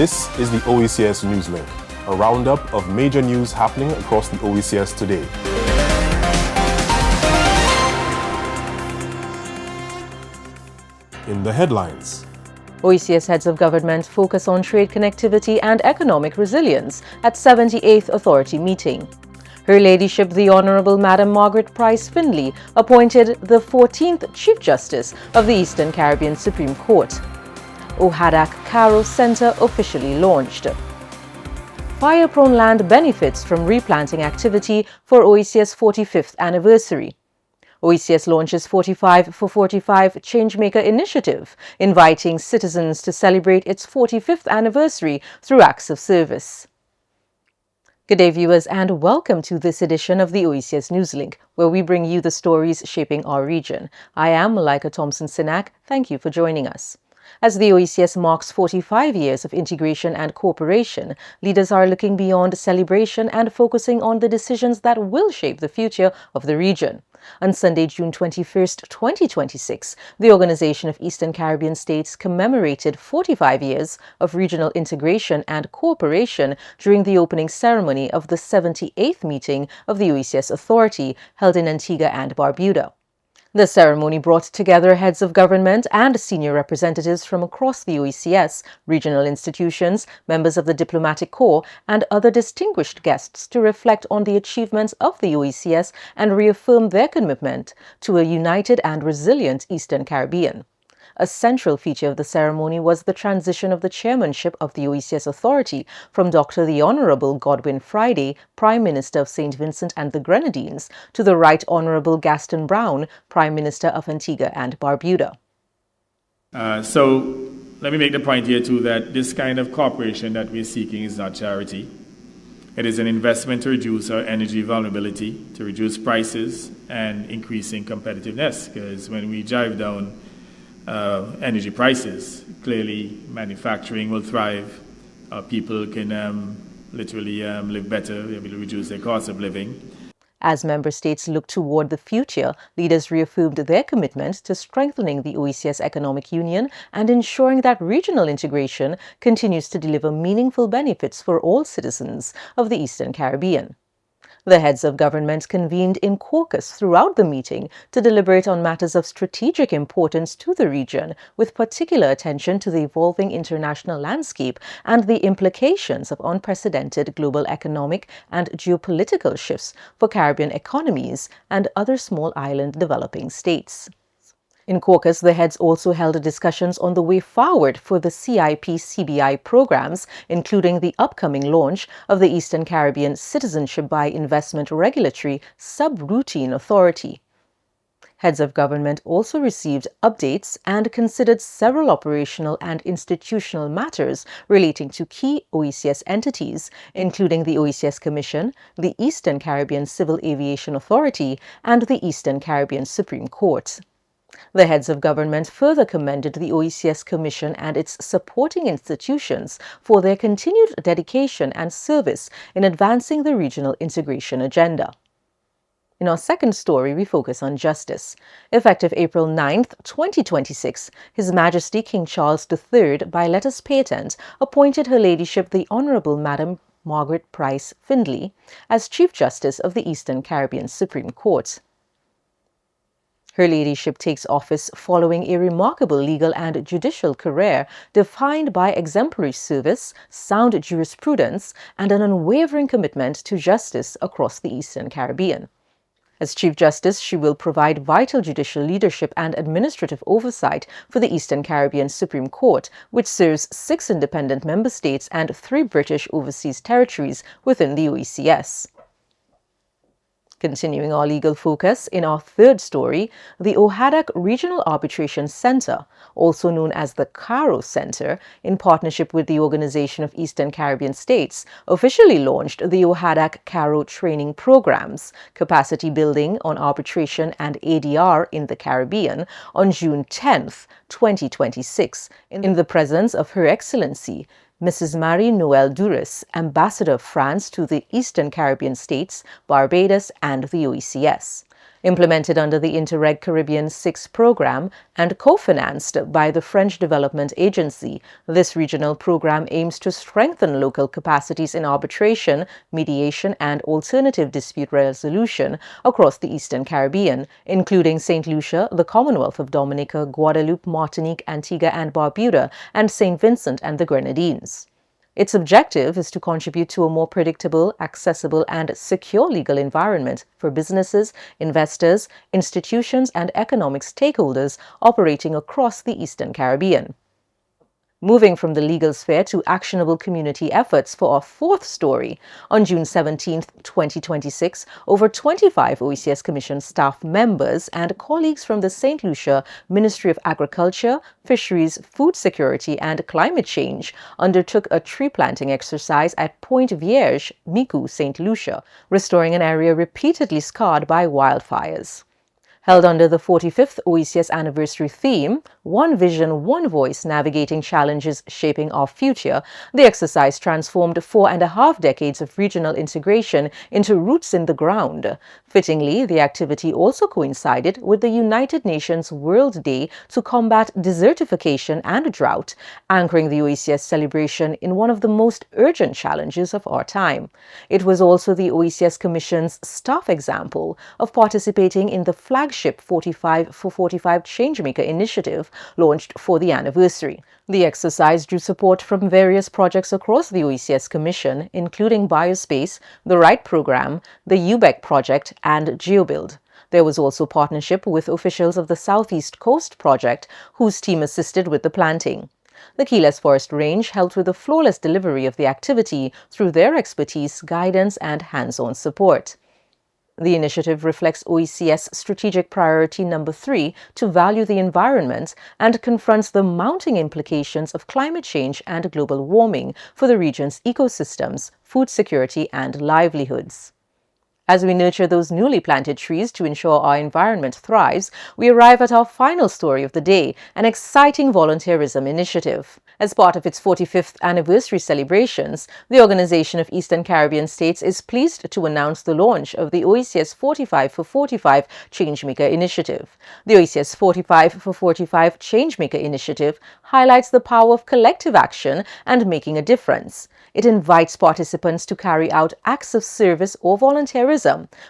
This is the Oecs Newslink, a roundup of major news happening across the Oecs today. In the headlines, Oecs heads of government focus on trade connectivity and economic resilience at 78th Authority meeting. Her Ladyship the Honourable Madam Margaret Price Findlay appointed the 14th Chief Justice of the Eastern Caribbean Supreme Court. Oecs Caro Centre officially launched. Fire-prone land benefits from replanting activity for Oecs 45th anniversary. Oecs launches 45 for 45 Changemaker initiative, inviting citizens to celebrate its 45th anniversary through acts of service. Good day, viewers, and welcome to this edition of the Oecs Newslink, where we bring you the stories shaping our region. I am Malika Thompson-Sinak. Thank you for joining us. As the Oecs marks 45 years of integration and cooperation, leaders are looking beyond celebration and focusing on the decisions that will shape the future of the region. On Sunday, June 21, 2026, the Organization of Eastern Caribbean States commemorated 45 years of regional integration and cooperation during the opening ceremony of the 78th meeting of the Oecs Authority held in Antigua and Barbuda. The ceremony brought together heads of government and senior representatives from across the Oecs, regional institutions, members of the diplomatic corps, and other distinguished guests to reflect on the achievements of the Oecs and reaffirm their commitment to a united and resilient Eastern Caribbean. A central feature of the ceremony was the transition of the chairmanship of the Oecs Authority from Dr. the Honourable Godwin Friday, Prime Minister of St. Vincent and the Grenadines, to the Right Honourable Gaston Brown, Prime Minister of Antigua and Barbuda. So let me make the point here too that this kind of cooperation that we're seeking is not charity. It is an investment to reduce our energy vulnerability, to reduce prices and increasing competitiveness, because when we drive down energy prices, clearly manufacturing will thrive. People can literally live better, be able to reduce their cost of living. As member states look toward the future, leaders reaffirmed their commitment to strengthening the Oecs Economic Union and ensuring that regional integration continues to deliver meaningful benefits for all citizens of the Eastern Caribbean. The heads of government convened in caucus throughout the meeting to deliberate on matters of strategic importance to the region, with particular attention to the evolving international landscape and the implications of unprecedented global economic and geopolitical shifts for Caribbean economies and other small island developing states. In caucus, the heads also held discussions on the way forward for the CIP-CBI programs, including the upcoming launch of the Eastern Caribbean Citizenship by Investment Regulatory Sub-Routine Authority. Heads of government also received updates and considered several operational and institutional matters relating to key Oecs entities, including the Oecs Commission, the Eastern Caribbean Civil Aviation Authority, and the Eastern Caribbean Supreme Court. The heads of government further commended the Oecs Commission and its supporting institutions for their continued dedication and service in advancing the regional integration agenda. In our second story, we focus on justice. Effective April 9, 2026, His Majesty King Charles III, by letters patent, appointed Her Ladyship the Honourable Madam Margaret Price Findlay as Chief Justice of the Eastern Caribbean Supreme Court. Her Ladyship takes office following a remarkable legal and judicial career defined by exemplary service, sound jurisprudence, and an unwavering commitment to justice across the Eastern Caribbean. As Chief Justice, she will provide vital judicial leadership and administrative oversight for the Eastern Caribbean Supreme Court, which serves 6 independent member states and 3 British overseas territories within the Oecs. Continuing our legal focus, in our third story, the Oecs Regional Arbitration Centre, also known as the Caro Centre, in partnership with the Organization of Eastern Caribbean States, officially launched the Oecs Caro Training Programs, Capacity Building on Arbitration and ADR in the Caribbean, on June 10, 2026, in the presence of Her Excellency Mrs. Marie-Noëlle Duris, Ambassador of France to the Eastern Caribbean States, Barbados, and the Oecs. Implemented under the Interreg Caribbean 6 program and co-financed by the French Development Agency, this regional program aims to strengthen local capacities in arbitration, mediation, and alternative dispute resolution across the Eastern Caribbean, including St. Lucia, the Commonwealth of Dominica, Guadeloupe, Martinique, Antigua and Barbuda, and St. Vincent and the Grenadines. Its objective is to contribute to a more predictable, accessible, and secure legal environment for businesses, investors, institutions, and economic stakeholders operating across the Eastern Caribbean. Moving from the legal sphere to actionable community efforts for our fourth story, on June 17, 2026, over 25 Oecs Commission staff members and colleagues from the St. Lucia Ministry of Agriculture, Fisheries, Food Security and Climate Change undertook a tree planting exercise at Point Vierge, Micoud, St. Lucia, restoring an area repeatedly scarred by wildfires. Held under the 45th Oecs anniversary theme, One Vision, One Voice, Navigating Challenges Shaping Our Future, the exercise transformed 4.5 decades of regional integration into roots in the ground. Fittingly, the activity also coincided with the United Nations World Day to combat desertification and drought, anchoring the Oecs celebration in one of the most urgent challenges of our time. It was also the Oecs Commission's staff example of participating in the flagship 45 for 45 Changemaker initiative launched for the anniversary. The exercise drew support from various projects across the Oecs Commission, including Biospace, the Right Program, the UBEC project, and GeoBuild. There was also partnership with officials of the Southeast Coast Project, whose team assisted with the planting. The Keyless Forest Range helped with the flawless delivery of the activity through their expertise, guidance, and hands-on support. The initiative reflects Oecs strategic priority number 3 to value the environment and confronts the mounting implications of climate change and global warming for the region's ecosystems, food security, and livelihoods. As we nurture those newly planted trees to ensure our environment thrives, we arrive at our final story of the day, an exciting volunteerism initiative. As part of its 45th anniversary celebrations, the Organization of Eastern Caribbean States is pleased to announce the launch of the Oecs 45 for 45 Changemaker Initiative. The Oecs 45 for 45 Changemaker Initiative highlights the power of collective action and making a difference. It invites participants to carry out acts of service or volunteerism.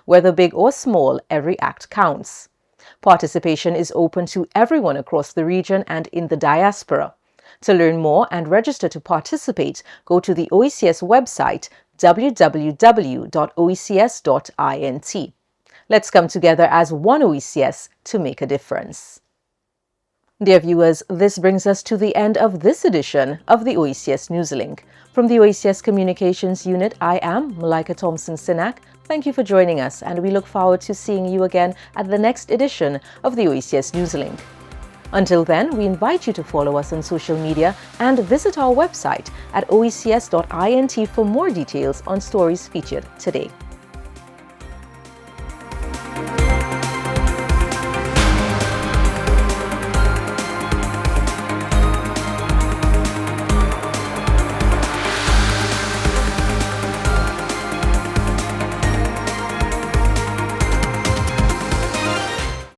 Whether big or small, every act counts. Participation is open to everyone across the region and in the diaspora. To learn more and register to participate, go to the Oecs website www.oecs.int. Let's come together as one Oecs to make a difference. Dear viewers, this brings us to the end of this edition of the Oecs Newslink. From the Oecs Communications Unit, I am Malaika Thompson-Sinak. Thank you for joining us, and we look forward to seeing you again at the next edition of the Oecs Newslink. Until then, we invite you to follow us on social media and visit our website at oecs.int for more details on stories featured today.